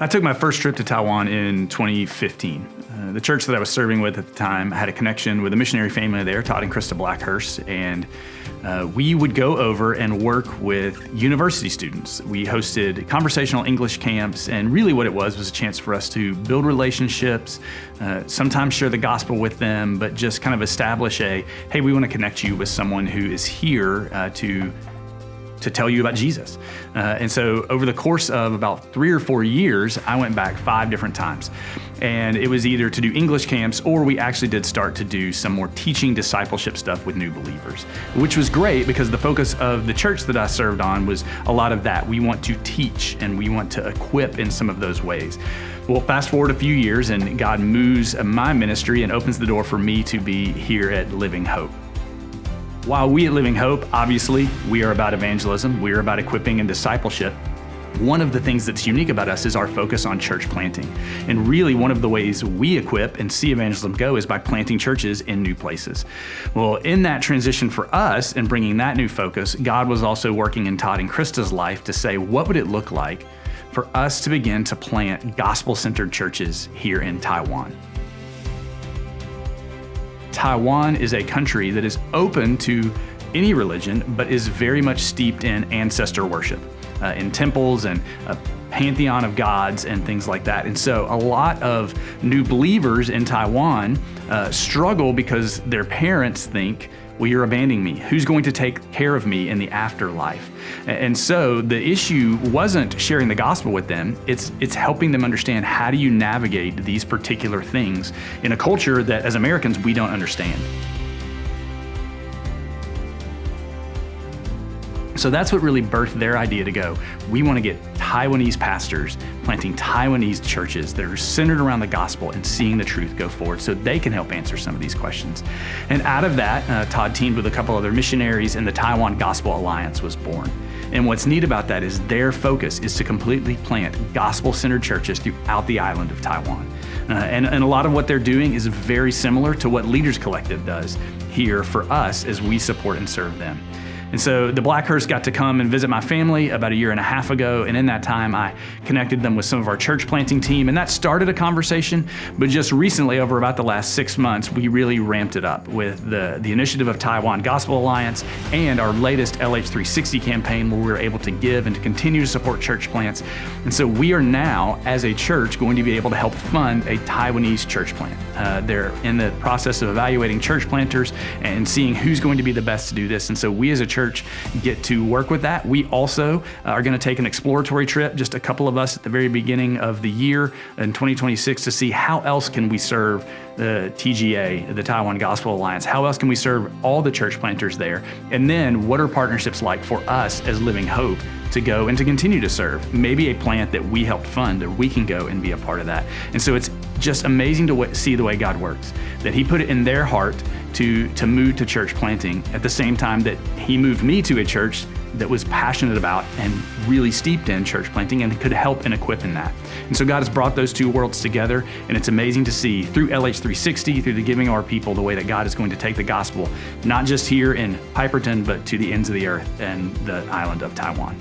I took my first trip to Taiwan in 2015. The church that I was serving with at the time had a connection with a missionary family there, Todd and Krista Blackhurst, and we would go over and work with university students. We hosted conversational English camps, and really what it was a chance for us to build relationships, sometimes share the gospel with them, but just kind of establish hey, we want to connect you with someone who is here to tell you about Jesus. And so over the course of about 3 or 4 years, I went back 5 different times. And it was either to do English camps, or we actually did start to do some more teaching discipleship stuff with new believers, which was great because the focus of the church that I served on was a lot of that. We want to teach and we want to equip in some of those ways. Well, fast forward a few years and God moves my ministry and opens the door for me to be here at Living Hope. While we at Living Hope, obviously, we are about evangelism, we are about equipping and discipleship, one of the things that's unique about us is our focus on church planting. And really one of the ways we equip and see evangelism go is by planting churches in new places. Well, in that transition for us and bringing that new focus, God was also working in Todd and Krista's life to say, what would it look like for us to begin to plant gospel-centered churches here in Taiwan? Taiwan is a country that is open to any religion, but is very much steeped in ancestor worship, in temples and a pantheon of gods and things like that. And so a lot of new believers in Taiwan struggle because their parents think, well, you're abandoning me. Who's going to take care of me in the afterlife? And so the issue wasn't sharing the gospel with them. It's helping them understand, how do you navigate these particular things in a culture that as Americans, we don't understand. So that's what really birthed their idea to go, we want to get Taiwanese pastors planting Taiwanese churches that are centered around the gospel and seeing the truth go forward so they can help answer some of these questions. And out of that, Todd teamed with a couple other missionaries and the Taiwan Gospel Alliance was born. And what's neat about that is their focus is to completely plant gospel-centered churches throughout the island of Taiwan. And a lot of what they're doing is very similar to what Leaders Collective does here for us as we support and serve them. And so the Blackhurst got to come and visit my family about 1.5 years ago, and in that time I connected them with some of our church planting team, and that started a conversation, but just recently, over about the last 6 months, we really ramped it up with the initiative of Taiwan Gospel Alliance and our latest LH360 campaign, where we were able to give and to continue to support church plants. And so we are now, as a church, going to be able to help fund a Taiwanese church plant. They're in the process of evaluating church planters and seeing who's going to be the best to do this. And so we as a church get to work with that. We also are going to take an exploratory trip, just a couple of us at the very beginning of the year in 2026, to see how else can we serve the TGA, the Taiwan Gospel Alliance. How else can we serve all the church planters there? And then what are partnerships like for us as Living Hope to go and to continue to serve? Maybe a plant that we helped fund, or we can go and be a part of that. And so it's just amazing to see the way God works, that He put it in their heart to move to church planting at the same time that He moved me to a church that was passionate about and really steeped in church planting and could help and equip in that. And so God has brought those two worlds together, and it's amazing to see through LH360, through the giving of our people, the way that God is going to take the gospel, not just here in Piperton, but to the ends of the earth and the island of Taiwan.